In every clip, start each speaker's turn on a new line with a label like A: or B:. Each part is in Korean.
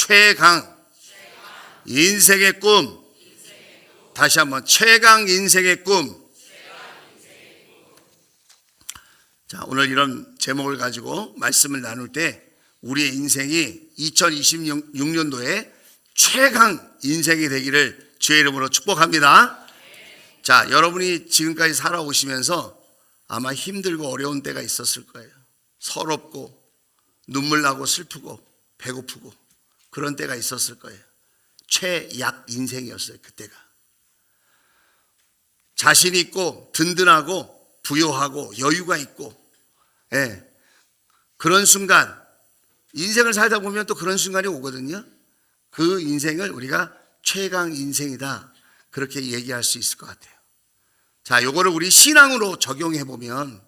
A: 최강 인생의 꿈. 다시 한번 최강 인생의 꿈. 자, 오늘 이런 제목을 가지고 말씀을 나눌 때 우리의 인생이 2026년도에 최강 인생이 되기를 주의 이름으로 축복합니다. 자, 여러분이 지금까지 살아오시면서 아마 힘들고 어려운 때가 있었을 거예요. 서럽고 눈물 나고 슬프고 배고프고 그런 때가 있었을 거예요. 최약 인생이었어요. 그때가 자신 있고 든든하고 부요하고 여유가 있고, 그런 순간, 인생을 살다 보면 또 그런 순간이 오거든요. 그 인생을 우리가 최강 인생이다, 그렇게 얘기할 수 있을 것 같아요. 자, 요거를 우리 신앙으로 적용해 보면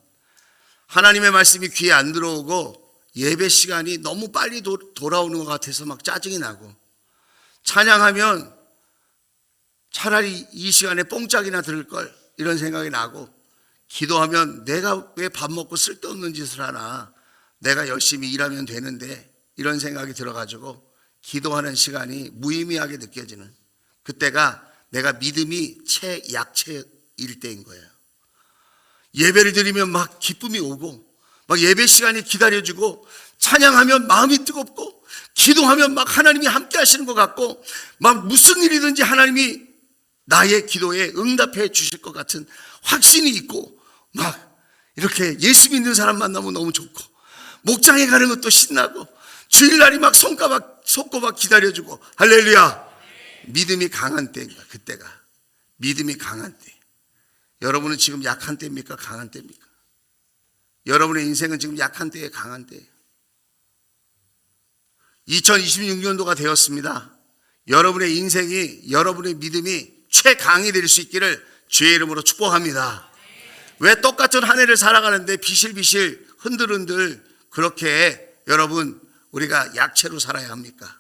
A: 하나님의 말씀이 귀에 안 들어오고 예배 시간이 너무 빨리 돌아오는 것 같아서 막 짜증이 나고, 찬양하면 차라리 이 시간에 뽕짝이나 들을 걸, 이런 생각이 나고, 기도하면 내가 왜 밥 먹고 쓸데없는 짓을 하나, 내가 열심히 일하면 되는데, 이런 생각이 들어가지고 기도하는 시간이 무의미하게 느껴지는, 그때가 내가 믿음이 최약체일 때인 거예요. 예배를 드리면 막 기쁨이 오고, 막 예배 시간이 기다려지고, 찬양하면 마음이 뜨겁고, 기도하면 막 하나님이 함께 하시는 것 같고, 막 무슨 일이든지 하나님이 나의 기도에 응답해 주실 것 같은 확신이 있고, 막 이렇게 예수 믿는 사람 만나면 너무 좋고, 목장에 가는 것도 신나고, 주일날이 막 손꼽아 기다려주고, 할렐루야. 믿음이 강한 때입니다. 그때가 믿음이 강한 때. 여러분은 지금 약한 때입니까? 강한 때입니까? 여러분의 인생은 지금 약한 때에 강한 때예요. 2026년도가 되었습니다. 여러분의 인생이, 여러분의 믿음이 최강이 될 수 있기를 주의 이름으로 축복합니다. 왜 똑같은 한 해를 살아가는데 비실비실 흔들흔들 그렇게 여러분 우리가 약체로 살아야 합니까?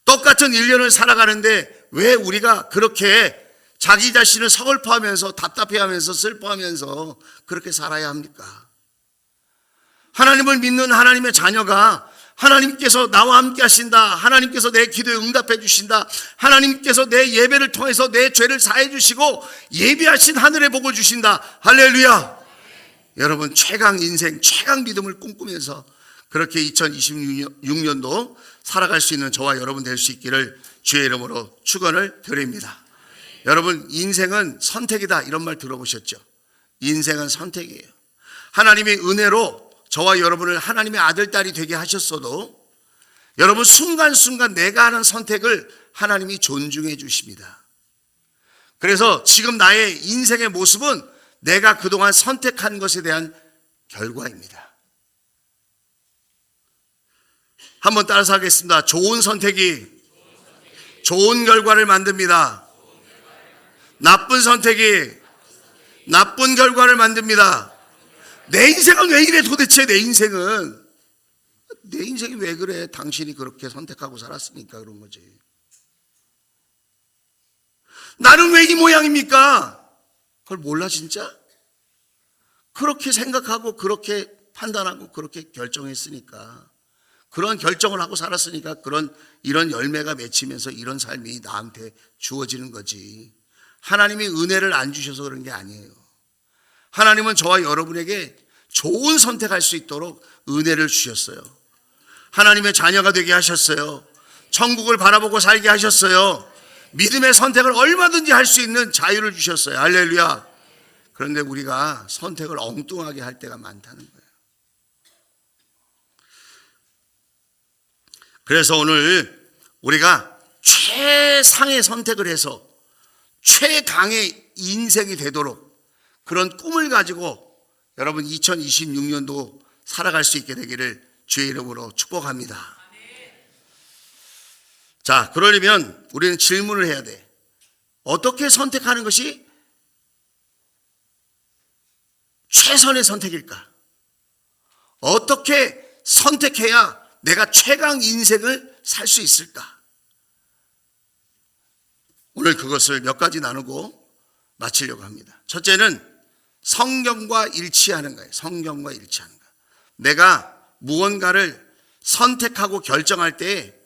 A: 똑같은 1년을 살아가는데 왜 우리가 그렇게 자기 자신을 서글퍼하면서 답답해하면서 슬퍼하면서 그렇게 살아야 합니까? 하나님을 믿는 하나님의 자녀가 하나님께서 나와 함께 하신다, 하나님께서 내 기도에 응답해 주신다, 하나님께서 내 예배를 통해서 내 죄를 사해 주시고 예비하신 하늘의 복을 주신다, 할렐루야. 여러분 최강 인생, 최강 믿음을 꿈꾸면서 그렇게 2026년도 살아갈 수 있는 저와 여러분 될 수 있기를 주의 이름으로 축원을 드립니다. 여러분, 인생은 선택이다, 이런 말 들어보셨죠? 인생은 선택이에요. 하나님의 은혜로 저와 여러분을 하나님의 아들, 딸이 되게 하셨어도 여러분 순간순간 내가 하는 선택을 하나님이 존중해 주십니다. 그래서 지금 나의 인생의 모습은 내가 그동안 선택한 것에 대한 결과입니다. 한번 따라서 하겠습니다. 좋은 선택이 좋은 결과를 만듭니다. 나쁜 선택이 나쁜 결과를 만듭니다. 내 인생은 왜 이래 도대체? 내 인생이 왜 그래? 당신이 그렇게 선택하고 살았으니까 그런 거지. 나는 왜 이 모양입니까? 그걸 몰라 진짜? 그렇게 생각하고 그렇게 판단하고 그렇게 결정했으니까, 그런 결정을 하고 살았으니까 이런 열매가 맺히면서 이런 삶이 나한테 주어지는 거지. 하나님이 은혜를 안 주셔서 그런 게 아니에요. 하나님은 저와 여러분에게 좋은 선택할 수 있도록 은혜를 주셨어요. 하나님의 자녀가 되게 하셨어요. 천국을 바라보고 살게 하셨어요. 믿음의 선택을 얼마든지 할 수 있는 자유를 주셨어요. 할렐루야. 그런데 우리가 선택을 엉뚱하게 할 때가 많다는 거예요. 그래서 오늘 우리가 최상의 선택을 해서 최강의 인생이 되도록 그런 꿈을 가지고 여러분 2026년도 살아갈 수 있게 되기를 주의 이름으로 축복합니다. 자, 그러려면 우리는 질문을 해야 돼. 어떻게 선택하는 것이 최선의 선택일까? 어떻게 선택해야 내가 최강 인생을 살 수 있을까? 오늘 그것을 몇 가지 나누고 마치려고 합니다. 첫째는 성경과 일치하는 거예요. 성경과 일치하는 거. 내가 무언가를 선택하고 결정할 때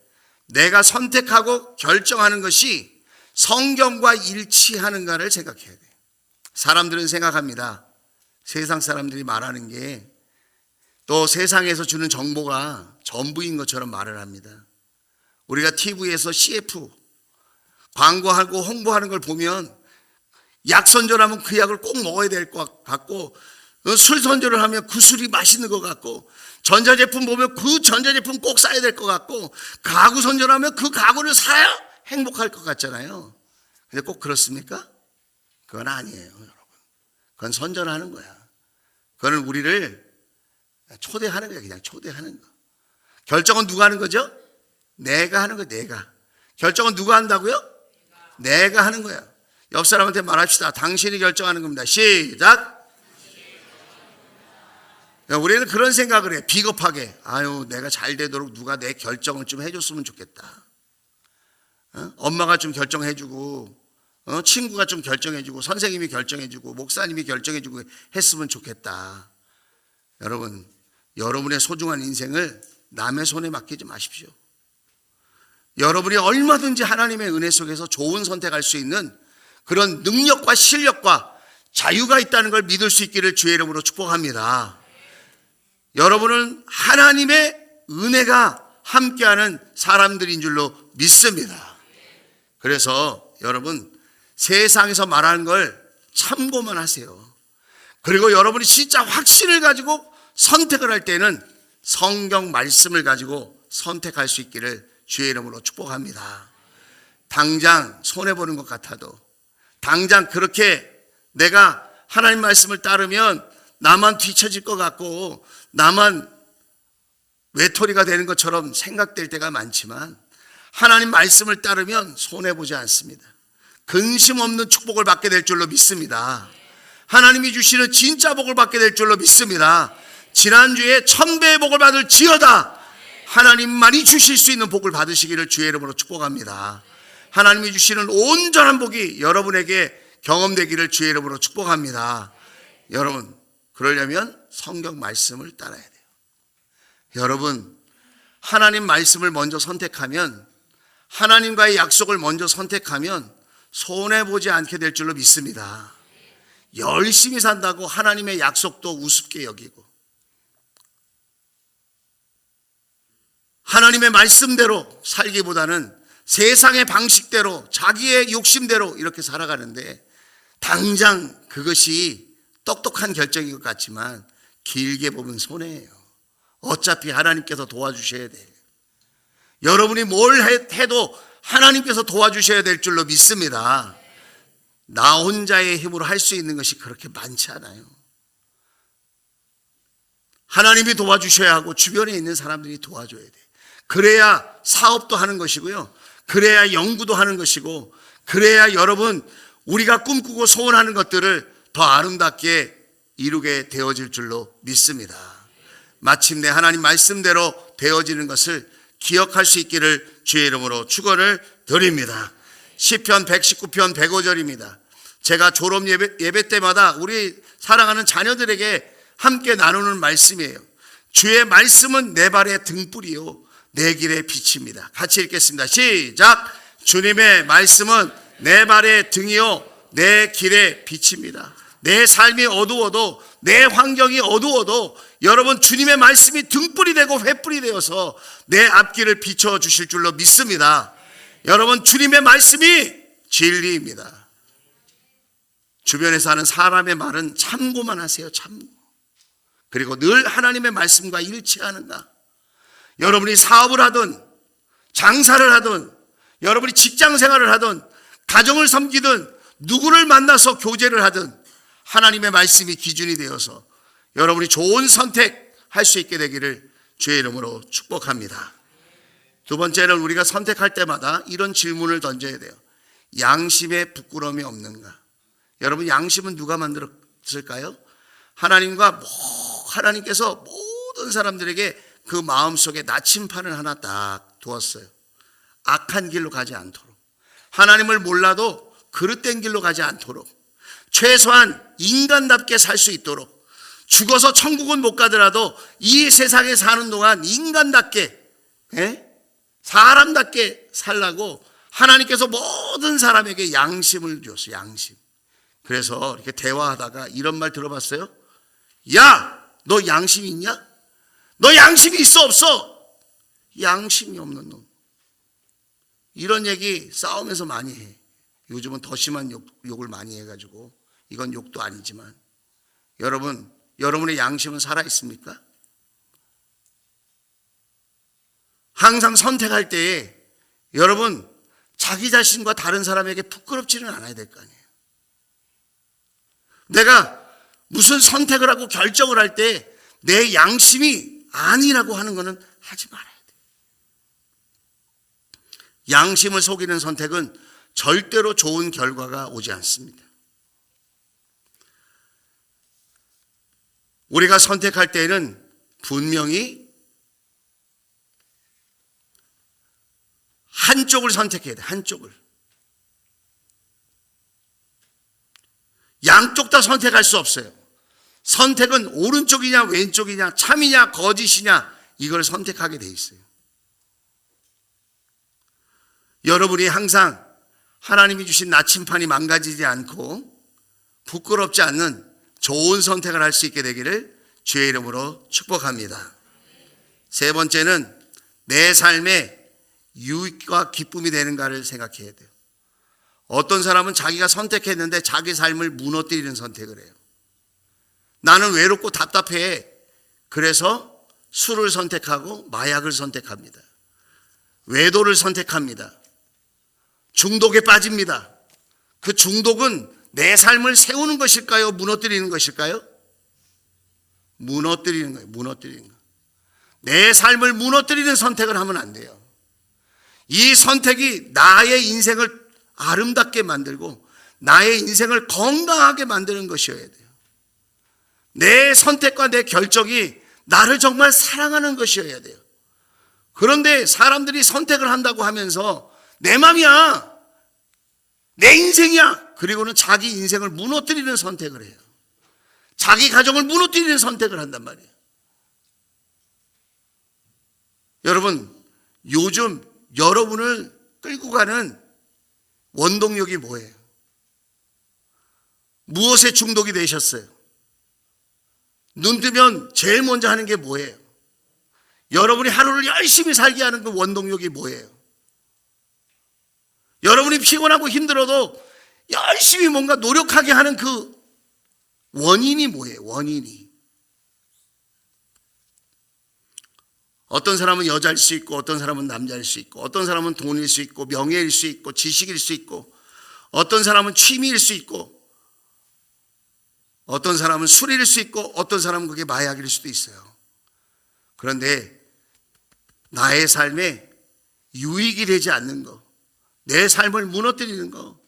A: 내가 선택하고 결정하는 것이 성경과 일치하는가를 생각해야 돼요. 사람들은 생각합니다. 세상 사람들이 말하는 게 또 세상에서 주는 정보가 전부인 것처럼 말을 합니다. 우리가 TV에서 CF 광고하고 홍보하는 걸 보면 약 선전하면 그 약을 꼭 먹어야 될 것 같고, 술 선전을 하면 그 술이 맛있는 것 같고, 전자제품 보면 그 전자제품 꼭 사야 될 것 같고, 가구 선전하면 그 가구를 사야 행복할 것 같잖아요. 근데 꼭 그렇습니까? 그건 아니에요, 여러분. 그건 선전하는 거야. 그거는 우리를 초대하는 거야. 그냥 초대하는 거. 결정은 누가 하는 거죠? 내가 하는 거야. 내가. 결정은 누가 한다고요? 내가 하는 거야. 옆 사람한테 말합시다. 당신이 결정하는 겁니다. 시작. 우리는 그런 생각을 해. 비겁하게. 아유, 내가 잘 되도록 누가 내 결정을 좀 해줬으면 좋겠다. 엄마가 좀 결정해주고, 친구가 좀 결정해주고, 선생님이 결정해주고, 목사님이 결정해주고 했으면 좋겠다. 여러분, 여러분의 소중한 인생을 남의 손에 맡기지 마십시오. 여러분이 얼마든지 하나님의 은혜 속에서 좋은 선택할 수 있는 그런 능력과 실력과 자유가 있다는 걸 믿을 수 있기를 주의 이름으로 축복합니다. 여러분은 하나님의 은혜가 함께하는 사람들인 줄로 믿습니다. 그래서 여러분, 세상에서 말하는 걸 참고만 하세요. 그리고 여러분이 진짜 확신을 가지고 선택을 할 때는 성경 말씀을 가지고 선택할 수 있기를 주의 이름으로 축복합니다. 당장 손해보는 것 같아도, 당장 그렇게 내가 하나님 말씀을 따르면 나만 뒤처질 것 같고 나만 외톨이가 되는 것처럼 생각될 때가 많지만, 하나님 말씀을 따르면 손해보지 않습니다. 근심 없는 축복을 받게 될 줄로 믿습니다. 하나님이 주시는 진짜 복을 받게 될 줄로 믿습니다. 지난주에 1000배의 복을 받을 지어다. 하나님만이 주실 수 있는 복을 받으시기를 주의 이름으로 축복합니다. 하나님이 주시는 온전한 복이 여러분에게 경험되기를 주의 이름으로 축복합니다. 여러분, 그러려면 성경 말씀을 따라야 돼요. 여러분, 하나님 말씀을 먼저 선택하면, 하나님과의 약속을 먼저 선택하면 손해보지 않게 될 줄로 믿습니다. 열심히 산다고 하나님의 약속도 우습게 여기고, 하나님의 말씀대로 살기보다는 세상의 방식대로 자기의 욕심대로 이렇게 살아가는데, 당장 그것이 똑똑한 결정인 것 같지만 길게 보면 손해예요. 어차피 하나님께서 도와주셔야 돼요. 여러분이 뭘 해도 하나님께서 도와주셔야 될 줄로 믿습니다. 나 혼자의 힘으로 할 수 있는 것이 그렇게 많지 않아요. 하나님이 도와주셔야 하고 주변에 있는 사람들이 도와줘야 돼요. 그래야 사업도 하는 것이고요, 그래야 연구도 하는 것이고, 그래야 여러분 우리가 꿈꾸고 소원하는 것들을 더 아름답게 이루게 되어질 줄로 믿습니다. 마침내 하나님 말씀대로 되어지는 것을 기억할 수 있기를 주의 이름으로 축원을 드립니다. 시편 119편 105절입니다. 제가 졸업 예배 때마다 우리 사랑하는 자녀들에게 함께 나누는 말씀이에요. 주의 말씀은 내 발의 등불이요 내 길의 빛입니다. 같이 읽겠습니다. 시작. 주님의 말씀은 내 발의 등이요 내 길의 빛입니다. 내 삶이 어두워도, 내 환경이 어두워도 여러분, 주님의 말씀이 등불이 되고 횃불이 되어서 내 앞길을 비춰주실 줄로 믿습니다. 여러분, 주님의 말씀이 진리입니다. 주변에서 하는 사람의 말은 참고만 하세요. 참고. 그리고 늘 하나님의 말씀과 일치하는가. 여러분이 사업을 하든 장사를 하든, 여러분이 직장생활을 하든 가정을 섬기든 누구를 만나서 교제를 하든 하나님의 말씀이 기준이 되어서 여러분이 좋은 선택할 수 있게 되기를 주의 이름으로 축복합니다. 두 번째는 우리가 선택할 때마다 이런 질문을 던져야 돼요. 양심에 부끄러움이 없는가? 여러분, 양심은 누가 만들었을까요? 하나님께서 모든 사람들에게 그 마음속에 나침판을 하나 딱 두었어요. 악한 길로 가지 않도록, 하나님을 몰라도 그릇된 길로 가지 않도록, 최소한 인간답게 살 수 있도록, 죽어서 천국은 못 가더라도 이 세상에 사는 동안 인간답게 사람답게 살라고 하나님께서 모든 사람에게 양심을 줬어요. 양심. 그래서 이렇게 대화하다가 이런 말 들어봤어요? 야, 너 양심 있냐? 너 양심이 있어 없어? 양심이 없는 놈. 이런 얘기 싸우면서 많이 해. 요즘은 더 심한 욕을 많이 해가지고 이건 욕도 아니지만 여러분, 여러분의 양심은 살아있습니까? 항상 선택할 때에 여러분 자기 자신과 다른 사람에게 부끄럽지는 않아야 될 거 아니에요. 내가 무슨 선택을 하고 결정을 할 때 내 양심이 아니라고 하는 것은 하지 말아야 돼요. 양심을 속이는 선택은 절대로 좋은 결과가 오지 않습니다. 우리가 선택할 때에는 분명히 한쪽을 선택해야 돼. 한쪽을. 양쪽 다 선택할 수 없어요. 선택은 오른쪽이냐 왼쪽이냐 참이냐 거짓이냐 이걸 선택하게 돼 있어요. 여러분이 항상 하나님이 주신 나침판이 망가지지 않고 부끄럽지 않는 좋은 선택을 할 수 있게 되기를 주의 이름으로 축복합니다. 세 번째는 내 삶에 유익과 기쁨이 되는가를 생각해야 돼요. 어떤 사람은 자기가 선택했는데 자기 삶을 무너뜨리는 선택을 해요. 나는 외롭고 답답해. 그래서 술을 선택하고 마약을 선택합니다. 외도를 선택합니다. 중독에 빠집니다. 그 중독은 내 삶을 세우는 것일까요? 무너뜨리는 것일까요? 무너뜨리는 거예요. 무너뜨리는 거. 내 삶을 무너뜨리는 선택을 하면 안 돼요. 이 선택이 나의 인생을 아름답게 만들고 나의 인생을 건강하게 만드는 것이어야 돼요. 내 선택과 내 결정이 나를 정말 사랑하는 것이어야 돼요. 그런데 사람들이 선택을 한다고 하면서 내 맘이야, 내 인생이야, 그리고는 자기 인생을 무너뜨리는 선택을 해요. 자기 가정을 무너뜨리는 선택을 한단 말이에요. 여러분, 요즘 여러분을 끌고 가는 원동력이 뭐예요? 무엇에 중독이 되셨어요? 눈 뜨면 제일 먼저 하는 게 뭐예요? 여러분이 하루를 열심히 살게 하는 그 원동력이 뭐예요? 여러분이 피곤하고 힘들어도 열심히 뭔가 노력하게 하는 그 원인이 뭐예요? 원인이. 어떤 사람은 여자일 수 있고 어떤 사람은 남자일 수 있고 어떤 사람은 돈일 수 있고 명예일 수 있고 지식일 수 있고 어떤 사람은 취미일 수 있고 어떤 사람은 술일 수 있고 어떤 사람은 그게 마약일 수도 있어요. 그런데 나의 삶에 유익이 되지 않는 거, 내 삶을 무너뜨리는 거,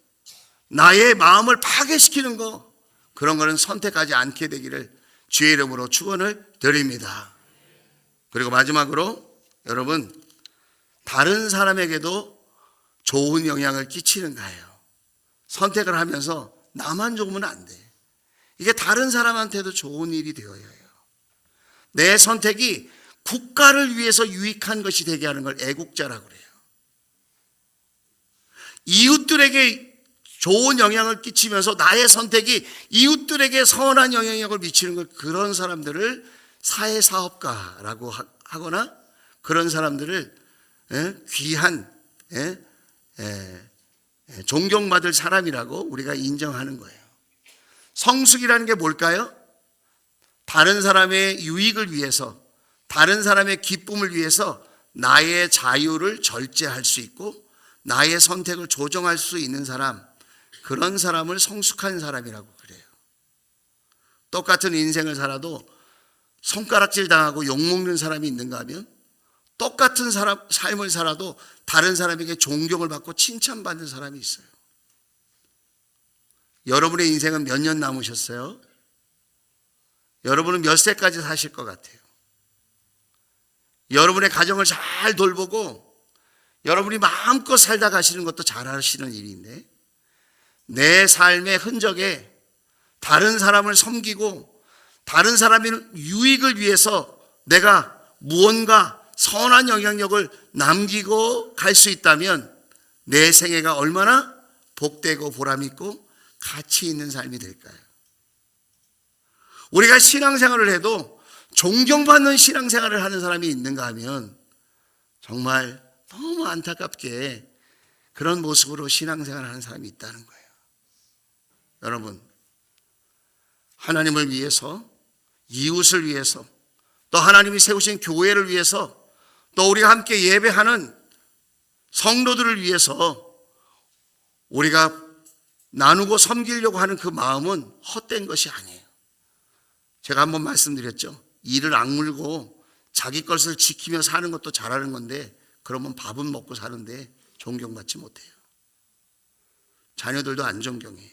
A: 나의 마음을 파괴시키는 거, 그런 거는 선택하지 않게 되기를 주의 이름으로 축원을 드립니다. 그리고 마지막으로 여러분, 다른 사람에게도 좋은 영향을 끼치는가요? 선택을 하면서 나만 좋으면 안 돼. 이게 다른 사람한테도 좋은 일이 되어야 해요. 내 선택이 국가를 위해서 유익한 것이 되게 하는 걸 애국자라고 그래요. 이웃들에게 좋은 영향을 끼치면서 나의 선택이 이웃들에게 선한 영향력을 미치는 걸, 그런 사람들을 사회사업가라고 하거나 그런 사람들을 귀한 존경받을 사람이라고 우리가 인정하는 거예요. 성숙이라는 게 뭘까요? 다른 사람의 유익을 위해서, 다른 사람의 기쁨을 위해서 나의 자유를 절제할 수 있고 나의 선택을 조정할 수 있는 사람, 그런 사람을 성숙한 사람이라고 그래요. 똑같은 인생을 살아도 손가락질 당하고 욕먹는 사람이 있는가 하면 똑같은 삶을 살아도 다른 사람에게 존경을 받고 칭찬받는 사람이 있어요. 여러분의 인생은 몇 년 남으셨어요? 여러분은 몇 세까지 사실 것 같아요? 여러분의 가정을 잘 돌보고 여러분이 마음껏 살다 가시는 것도 잘 하시는 일인데, 내 삶의 흔적에 다른 사람을 섬기고 다른 사람의 유익을 위해서 내가 무언가 선한 영향력을 남기고 갈 수 있다면 내 생애가 얼마나 복되고 보람있고 가치 있는 삶이 될까요? 우리가 신앙생활을 해도 존경받는 신앙생활을 하는 사람이 있는가 하면 정말 너무 안타깝게 그런 모습으로 신앙생활을 하는 사람이 있다는 거예요. 여러분, 하나님을 위해서, 이웃을 위해서, 또 하나님이 세우신 교회를 위해서, 또 우리가 함께 예배하는 성도들을 위해서 우리가 나누고 섬기려고 하는 그 마음은 헛된 것이 아니에요. 제가 한번 말씀드렸죠. 이를 악물고 자기 것을 지키며 사는 것도 잘하는 건데 그러면 밥은 먹고 사는데 존경받지 못해요. 자녀들도 안 존경해.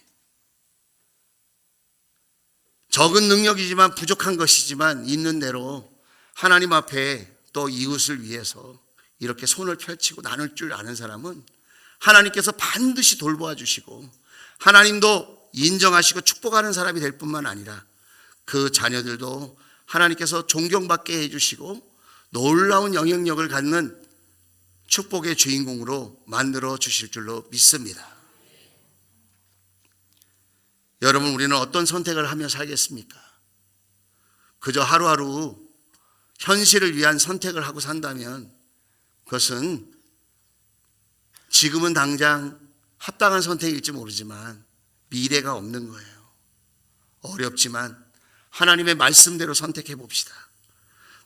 A: 적은 능력이지만 부족한 것이지만 있는 대로 하나님 앞에 또 이웃을 위해서 이렇게 손을 펼치고 나눌 줄 아는 사람은 하나님께서 반드시 돌보아 주시고 하나님도 인정하시고 축복하는 사람이 될 뿐만 아니라 그 자녀들도 하나님께서 존경받게 해주시고 놀라운 영향력을 갖는 축복의 주인공으로 만들어 주실 줄로 믿습니다. 여러분, 우리는 어떤 선택을 하며 살겠습니까? 그저 하루하루 현실을 위한 선택을 하고 산다면 그것은 지금은 당장 합당한 선택일지 모르지만 미래가 없는 거예요. 어렵지만 하나님의 말씀대로 선택해 봅시다.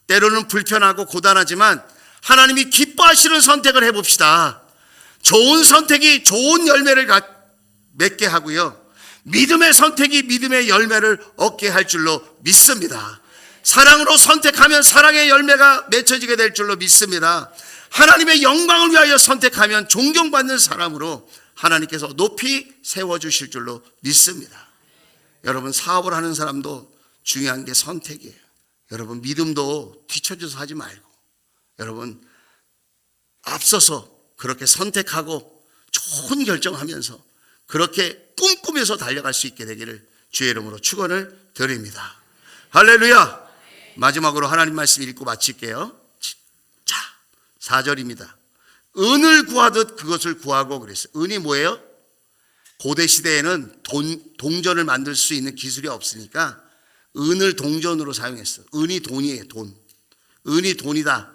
A: 때로는 불편하고 고단하지만 하나님이 기뻐하시는 선택을 해봅시다. 좋은 선택이 좋은 열매를 맺게 하고요, 믿음의 선택이 믿음의 열매를 얻게 할 줄로 믿습니다. 사랑으로 선택하면 사랑의 열매가 맺혀지게 될 줄로 믿습니다. 하나님의 영광을 위하여 선택하면 존경받는 사람으로 하나님께서 높이 세워주실 줄로 믿습니다. 여러분, 사업을 하는 사람도 중요한 게 선택이에요. 여러분, 믿음도 뒤처져서 하지 말고 여러분 앞서서 그렇게 선택하고 좋은 결정하면서 그렇게 꿈꾸면서 달려갈 수 있게 되기를 주의 이름으로 축원을 드립니다. 할렐루야. 마지막으로 하나님 말씀 읽고 마칠게요. 자, 4절입니다. 은을 구하듯 그것을 구하고 그랬어요. 은이 뭐예요? 고대 시대에는 동전을 만들 수 있는 기술이 없으니까 은을 동전으로 사용했어요. 은이 돈이에요. 돈. 은이 돈이다.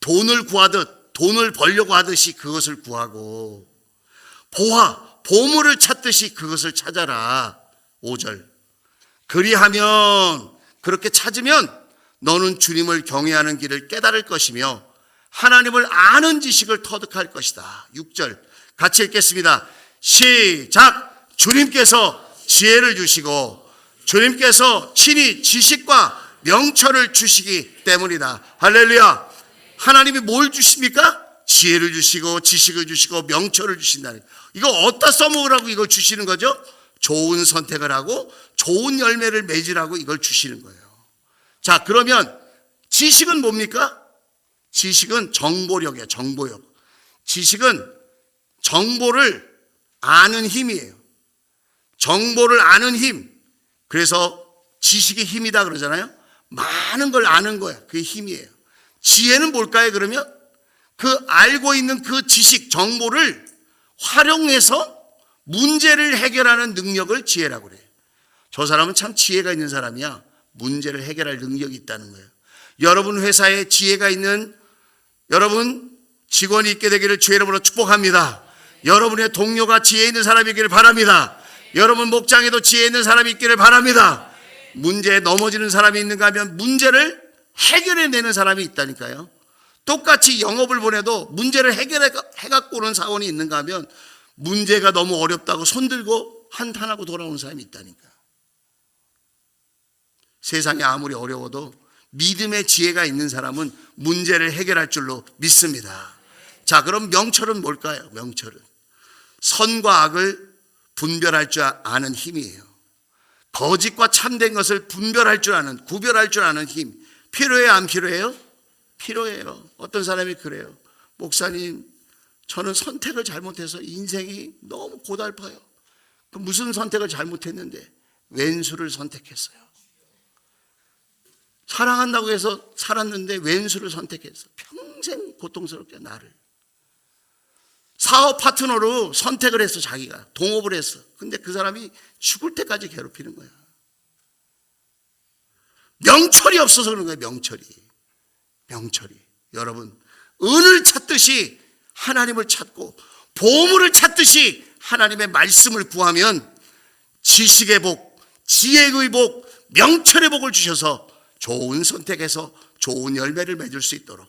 A: 돈을 구하듯, 돈을 벌려고 하듯이 그것을 구하고, 보물을 찾듯이 그것을 찾아라. 5절. 그리하면, 그렇게 찾으면 너는 주님을 경외하는 길을 깨달을 것이며 하나님을 아는 지식을 터득할 것이다. 6절. 같이 읽겠습니다. 시작. 주님께서 지혜를 주시고 주님께서 친히 지식과 명철을 주시기 때문이다. 할렐루야. 하나님이 뭘 주십니까? 지혜를 주시고 지식을 주시고 명철을 주신다는, 이거 어디다 써먹으라고 이걸 주시는 거죠? 좋은 선택을 하고 좋은 열매를 맺으라고 이걸 주시는 거예요. 자, 그러면 지식은 뭡니까? 지식은 정보력이에요. 정보력. 지식은 정보를 아는 힘이에요. 정보를 아는 힘. 그래서 지식이 힘이다 그러잖아요. 많은 걸 아는 거야. 그게 힘이에요. 지혜는 뭘까요? 그러면 그 알고 있는 그 지식, 정보를 활용해서 문제를 해결하는 능력을 지혜라고 그래요. 저 사람은 참 지혜가 있는 사람이야. 문제를 해결할 능력이 있다는 거예요. 여러분 회사에 지혜가 있는 여러분 직원이 있게 되기를 주의 이름으로 축복합니다. 여러분의 동료가 지혜 있는 사람이기를 바랍니다. 여러분 목장에도 지혜 있는 사람이 있기를 바랍니다. 문제에 넘어지는 사람이 있는가 하면 문제를 해결해내는 사람이 있다니까요. 똑같이 영업을 보내도 문제를 해갖고 오는 사원이 있는가 하면 문제가 너무 어렵다고 손들고 한탄하고 돌아오는 사람이 있다니까. 세상이 아무리 어려워도 믿음의 지혜가 있는 사람은 문제를 해결할 줄로 믿습니다. 자, 그럼 명철은 뭘까요? 명철은 선과 악을 분별할 줄 아는 힘이에요. 거짓과 참된 것을 분별할 줄 아는, 구별할 줄 아는 힘. 필요해요? 안 필요해요? 필요해요. 어떤 사람이 그래요. 목사님, 저는 선택을 잘못해서 인생이 너무 고달파요. 무슨 선택을 잘못했는데? 왼수를 선택했어요. 사랑한다고 해서 살았는데 왼수를 선택했어. 평생 고통스럽게 나를. 사업 파트너로 선택을 했어. 자기가 동업을 했어. 근데 그 사람이 죽을 때까지 괴롭히는 거야. 명철이 없어서 그런 거야. 명철이. 여러분, 은을 찾듯이 하나님을 찾고 보물을 찾듯이 하나님의 말씀을 구하면 지식의 복, 지혜의 복, 명철의 복을 주셔서 좋은 선택에서 좋은 열매를 맺을 수 있도록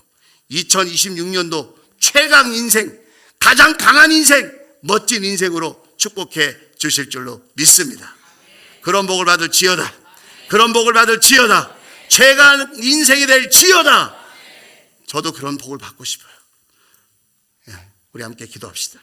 A: 2026년도 최강 인생, 가장 강한 인생, 멋진 인생으로 축복해 주실 줄로 믿습니다. 그런 복을 받을 지어다. 그런 복을 받을 지어다. 최강 인생이 될 지어다. 저도 그런 복을 받고 싶어요. 우리 함께 기도합시다.